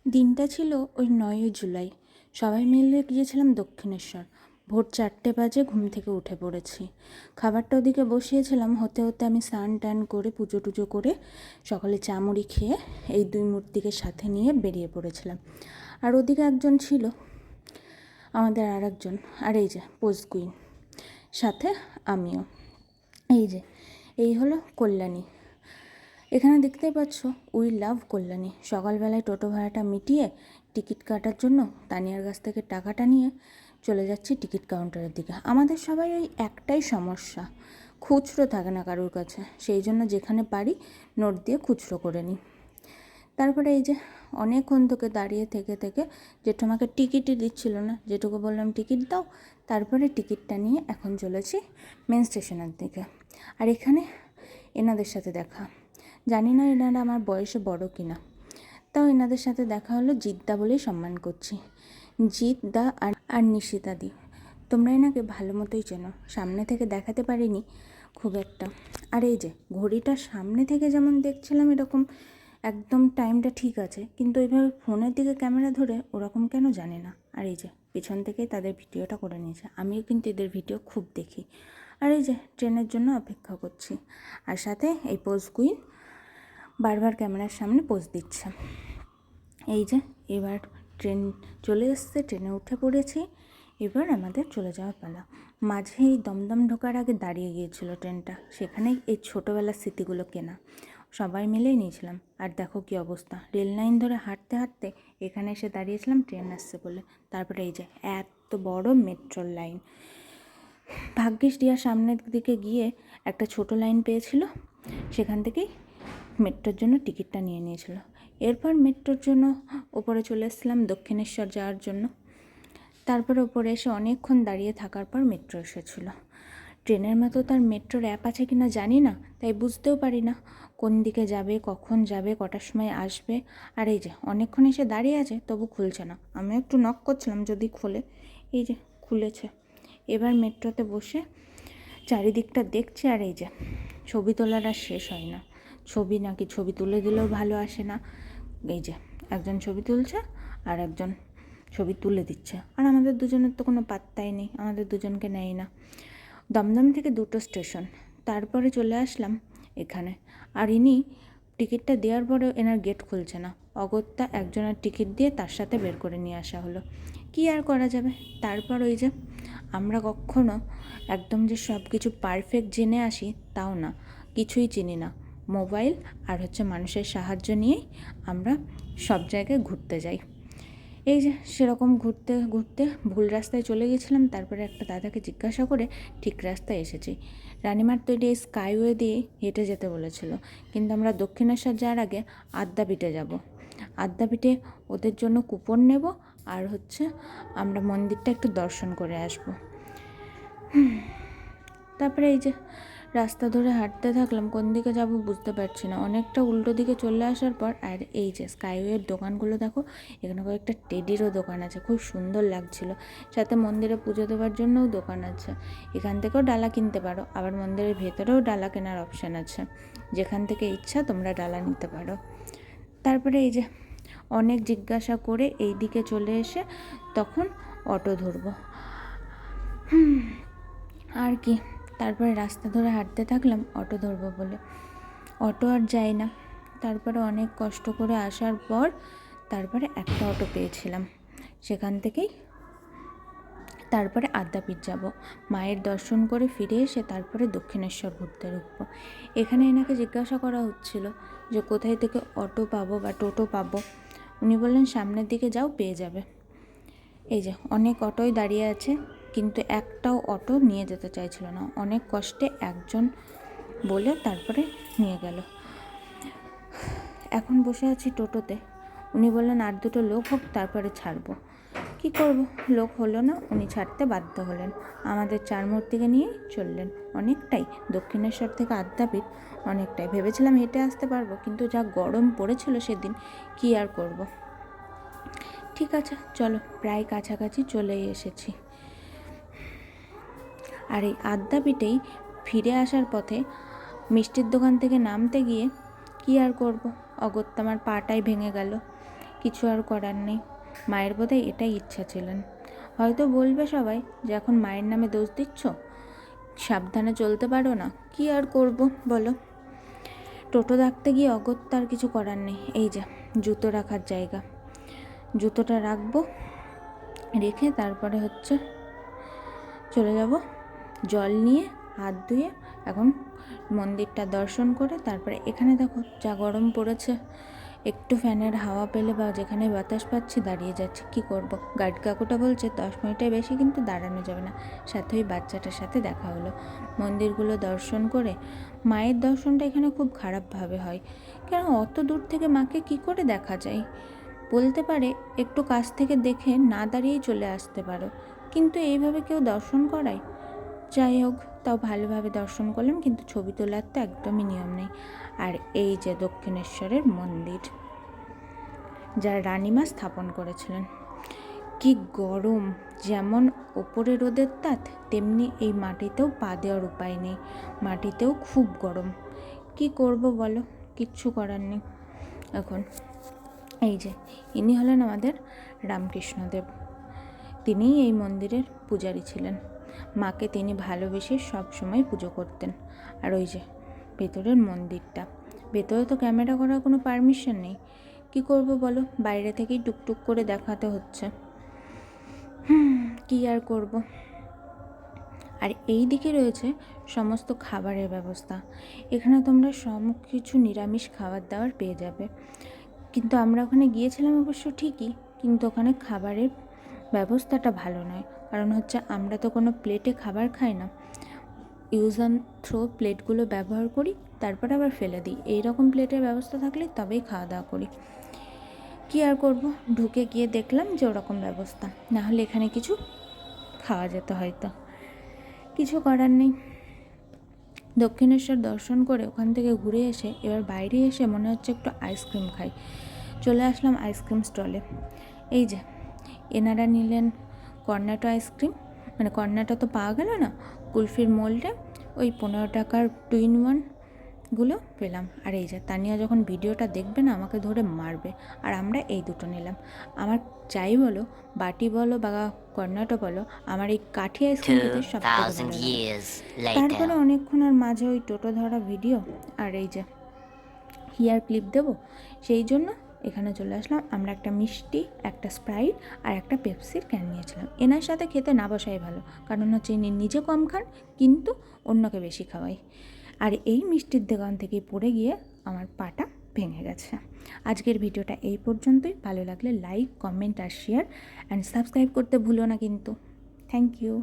দিনটা ছিল ওই 9ই জুলাই। সবাই মিলে গিয়েছিলাম দক্ষিণেশ্বর। ভোর 4টে বাজে ঘুম থেকে উঠে পড়েছি। খাবারটা ওদিকে বসিয়েছিলাম, হতে হতে আমি স্নান টান করে পুজো টুজো করে সকালে চা মুড়ি খেয়ে এই দুই মূর্তিকে সাথে নিয়ে বেরিয়ে পড়েছিলাম। আর ওদিকে একজন ছিল আমাদের আর একজন, আর এই যে পোজ কুইন, সাথে আমিও। এই হলো কল্যাণী। এখানে দেখতেই পাচ্ছ উই লাভ কল্যাণী। সকালবেলায় টোটো ভাড়াটা মিটিয়ে টিকিট কাটার জন্য তানিয়ার কাছ থেকে টাকাটা নিয়ে চলে যাচ্ছি টিকিট কাউন্টারের দিকে। আমাদের সবাই ওই একটাই সমস্যা, খুচরো থাকে না কারোর কাছে, সেই জন্য যেখানে পারি নোট দিয়ে খুচরো করে নিই। তারপরে এই যে অনেকক্ষণ থেকে দাঁড়িয়ে থেকে থেকে যেটু আমাকে টিকিটই দিচ্ছিল না, যেটুকু বললাম টিকিট দাও, তারপরে টিকিটটা নিয়ে এখন চলেছি মেন স্টেশনের দিকে। আর এখানে এনাদের সাথে দেখা, জানি না এনারা আমার বয়সে বড় কিনা, তাও এনাদের সাথে দেখা হলো। জিদ্দা বলেই সম্মান করছি, জিদ্দা আর নিশিতা দি। তোমরা এনাকে ভালো মতোই চেনো, সামনে থেকে দেখাতে পারিনি খুব একটা। আর এই যে ঘড়িটা সামনে থেকে যেমন দেখছিলাম এরকম একদম টাইমটা ঠিক আছে, কিন্তু এইভাবে ফোনের দিকে ক্যামেরা ধরে ওরকম কেন জানি না। আর এই যে পিছন থেকেই তাদের ভিডিওটা করে নিয়েছে। আমিও কিন্তু এদের ভিডিও খুব দেখি। আর এই যে ট্রেনের জন্য অপেক্ষা করছি, আর সাথে এই পোজ কুইন বারবার ক্যামেরার সামনে পোজ দিচ্ছে। এই যে এবার ট্রেন চলে এসছে, ট্রেনে উঠে পড়েছি। এবার আমাদের চলে যাওয়ার পালা। মাঝে এই দমদম ঢোকার আগে দাঁড়িয়ে গিয়েছিল ট্রেনটা, সেখানেই এই ছোটোবেলার স্মৃতিগুলো কেনা, সবাই মিলেই নিয়েছিলাম। আর দেখো কি অবস্থা, রেল লাইন ধরে হাঁটতে হাঁটতে এখানে এসে দাঁড়িয়েছিলাম ট্রেন আসছে বলে। তারপরে এই যে এত বড় মেট্রোর লাইন। ভাগ্যিস রিয়া সামনের দিকে গিয়ে একটা ছোট লাইন পেয়েছিল, সেখান থেকেই মেট্রোর জন্য টিকিটটা নিয়ে নিয়েছিল। এরপর মেট্রোর জন্য ওপরে চলে এসেছিলাম দক্ষিণেশ্বর যাওয়ার জন্য। তারপরে ওপরে এসে অনেকক্ষণ দাঁড়িয়ে থাকার পর মেট্রো এসেছিলো। ট্রেনের মতো তার মেট্রোর অ্যাপ আছে কিনা জানি না, তাই বুঝতেও পারি না কোন দিকে যাবে, কখন যাবে, কটার সময় আসবে। আর এই যে অনেকক্ষণ এসে দাঁড়িয়ে আছে, তবু খুলছে না। আমি একটু নক করছিলাম যদি খোলে, এই যে খুলেছে। এবার মেট্রোতে বসে চারিদিকটা দেখছে। আর এই যে ছবি তোলার আর শেষ হয় না। ছবি তুলে দিলেও ভালো আসে না। এই যে একজন ছবি তুলছে আর একজন ছবি তুলে দিচ্ছে, আর আমাদের দুজনের তো কোনো পাত্তাই নেই, আমাদের দুজনকে নেয় না। দমদম থেকে 2টো স্টেশন, তারপরে চলে আসলাম এখানে। আর ইনি টিকিটটা দেওয়ার পরেও এনার গেট খুলছে না। অগত্যা একজনের টিকিট দিয়ে তার সাথে বের করে নিয়ে আসা হলো। কি আর করা যাবে। তারপর ওই যে আমরা কখনো একদম যে সব কিছু পারফেক্ট জেনে আসি তাও না, কিছুই চিনি না। মোবাইল আর মানুষের সাহায্য নিয়েই আমরা সব জায়গায় ঘুরতে যাই। এই যে সেরকম ঘুরতে ঘুরতে ভুল রাস্তায় চলে গেছিলাম। তারপরে একটা দাদাকে জিজ্ঞাসা করে ঠিক রাস্তায় এসেছি। রানিমার তৈরি এই স্কাইওয়ে দিয়ে হেঁটে যেতে বলেছিল, কিন্তু আমরা দক্ষিণেশ্বর যাওয়ার আগে আদ্যাপীঠে যাব। আদ্যাপীঠে ওদের জন্য কুপন নেব, আর আমরা মন্দিরটা একটু দর্শন করে আসব। তারপরে এই যে রাস্তা ধরে হাঁটতে থাকলাম, কোন দিকে যাব বুঝতে পারছি না। অনেকটা উল্টো দিকে চলে আসার পর আর এই যে স্কাইওয়ের দোকানগুলো দেখো, এখানে কয়েকটা টেডিরও দোকান আছে, খুব সুন্দর লাগছিল। সাথে মন্দিরে পুজো দেওয়ার জন্যও দোকান আছে, এখান থেকেও ডালা কিনতে পারো। আবার মন্দিরের ভেতরেও ডালা কেনার অপশান আছে, যেখান থেকে ইচ্ছা তোমরা ডালা নিতে পারো। তারপরে এই যে অনেক জিজ্ঞাসা করে এই দিকে চলে এসে তখন অটো ধরবো। আর কি, তারপরে রাস্তা ধরে হাঁটতে থাকলাম অটো ধরবো বলে, অটো আর যায় না। তারপরে অনেক কষ্ট করে আসার পর তারপরে একটা অটো পেয়েছিলাম, সেখান থেকেই তারপরে আদ্যাপীঠ যাব। মায়ের দর্শন করে ফিরে এসে তারপরে দক্ষিণেশ্বর ঘুরতে ঢুকবো। এখানে এনাকে জিজ্ঞাসা করা হচ্ছিল যে কোথায় থেকে অটো পাবো বা টোটো পাবো। উনি বললেন সামনের দিকে যাও, পেয়ে যাবে। এই যে অনেক অটোই দাঁড়িয়ে আছে, কিন্তু একটাও অটো নিয়ে যেতে চাইছিল না। অনেক কষ্টে একজন বলে তারপরে নিয়ে গেল। এখন বসে আছি টোটোতে। উনি বললেন আর 2টো লোক হোক তারপরে ছাড়বো। কি করব, লোক হলো না, উনি ছাড়তে বাধ্য হলেন। আমাদের 4 মূর্তিকে নিয়েই চললেন। অনেকটাই দক্ষিণেশ্বর থেকে আদ্যাপীঠ, অনেকটাই। ভেবেছিলাম হেঁটে আসতে পারবো, কিন্তু যা গরম পড়েছিল সেদিন, কি আর করব। ঠিক আছে চলো, প্রায় কাছাকাছি চলেই এসেছি। আর এই আদ্যাপীঠেই ফিরে আসার পথে মিষ্টির দোকান থেকে নামতে গিয়ে কি আর করব, অগত্যা আমার পাটাই ভেঙে গেল। কিছু আর করার নেই। মায়ের বোধহয় এটাই ইচ্ছা ছিলেন। হয়তো বলবে সবাই যে এখন মায়ের নামে দোষ দিচ্ছ, সাবধানে চলতে পারো না। কি আর করব বলো। টোটো ডাকতে গিয়ে অগত্যা আর কিছু করার নেই। এই যে জুতো রাখার জায়গা, জুতোটা রাখবো, রেখে তারপরে হচ্ছে চলে যাব জল নিয়ে, হাত ধুয়ে এখন মন্দিরটা দর্শন করে তারপরে এখানে দেখো যা গরম পড়েছে, একটু ফ্যানের হাওয়া পেলে বা যেখানে বাতাস পাচ্ছি দাঁড়িয়ে যাচ্ছে। কি করব, গাইড কাকুটা বলছে 10 মিনিটের বেশি কিন্তু দাঁড়ানো যাবে না। সাথে ওই বাচ্চাটার সাথে দেখা হলো। মন্দিরগুলো দর্শন করে, মায়ের দর্শনটা এখানে খুব খারাপভাবে হয়, কেন অত দূর থেকে মাকে কি করে দেখা যায়। বলতে পারে একটু কাছ থেকে দেখে না দাঁড়িয়েই চলে আসতে পারো, কিন্তু এইভাবে কেউ দর্শন করায়? যাই হোক, তাও ভালোভাবে দর্শন করলাম, কিন্তু ছবি তোলার তো একদমই নিয়ম নেই। আর এই যে দক্ষিণেশ্বরের মন্দির, যা রানীমা স্থাপন করেছিলেন। কি গরম, যেমন ওপরে রোদের তাত তেমনি এই মাটিতেও পা দেওয়ার উপায় নেই, মাটিতেও খুব গরম। কি করব বলো, কিচ্ছু করার নেই। এখন এই যে ইনি হলেন আমাদের রামকৃষ্ণদেব, তিনিই এই মন্দিরের পূজারী ছিলেন। মাকে তিনি ভালোবেসে সব সময় পুজো করতেন। আর ওই যে ভেতরের মন্দিরটা, ভেতরে তো ক্যামেরা করার কোনো পারমিশন নেই। কি করব বলো, বাইরে থেকেই টুকটুক করে দেখাতে হচ্ছে। কি আর করব। আর এই দিকে রয়েছে সমস্ত খাবারের ব্যবস্থা। এখানে তোমরা সব কিছু নিরামিষ খাবার দাবার পেয়ে যাবে। কিন্তু আমরা ওখানে গিয়েছিলাম অবশ্য ঠিকই, কিন্তু ওখানে খাবারের ব্যবস্থাটা ভালো নয়। কারণ হচ্ছে আমরা তো কোনো প্লেটে খাবার খাই না, ইউজ অ্যান্ড থ্রো প্লেটগুলো ব্যবহার করি, তারপর আবার ফেলে দিই। এইরকম প্লেটের ব্যবস্থা থাকলে তবেই খাওয়া দাওয়া করি। কি আর করব, ঢুকে গিয়ে দেখলাম যে ওরকম ব্যবস্থা, না হলে এখানে কিছু খাওয়া যেত হয়তো। কিছু করার নেই। দক্ষিণেশ্বর দর্শন করে ওখান থেকে ঘুরে এসে এবার বাইরে এসে মনে হচ্ছে একটু আইসক্রিম খাই। চলে আসলাম আইসক্রিম স্টলে। এই যে এনারা নিলেন কর্নেটো আইসক্রিম, মানে কর্নেটো তো পাওয়া গেল না, কুলফির মোল্ডে ওই 15 টাকার 2-in-1গুলো পেলাম। আর এই যে তানিয়া যখন ভিডিওটা দেখবে না আমাকে ধরে মারবে। আর আমরা এই দুটো নিলাম। আমার যাই বলো, বাটি বলো বা কর্নেটো বলো, আমার এই কাঠি আইসক্রিম খেতে সব থেকে ভালো লাগে। তারপরে অনেকক্ষণের মাঝে ওই টোটো ধরা ভিডিও আর এই যে হেয়ার ক্লিপ দেবো, সেই জন্য এখানে চলে আসলাম। আমরা একটা মিষ্টি, একটা স্প্রাইট আর একটা পেপসির ক্যান নিয়েছিলাম। এনার সাথে খেতে না বসাই ভালো, কারণ হচ্ছে ইনি নিজে কম খান কিন্তু অন্যকে বেশি খাওয়াই। আর এই মিষ্টির দোকান থেকে পড়ে গিয়ে আমার পাটা ভেঙে গেছে। আজকের ভিডিওটা এই পর্যন্তই। ভালো লাগলে লাইক, কমেন্ট আর শেয়ার অ্যান্ড সাবস্ক্রাইব করতে ভুলো না কিন্তু। Thank you.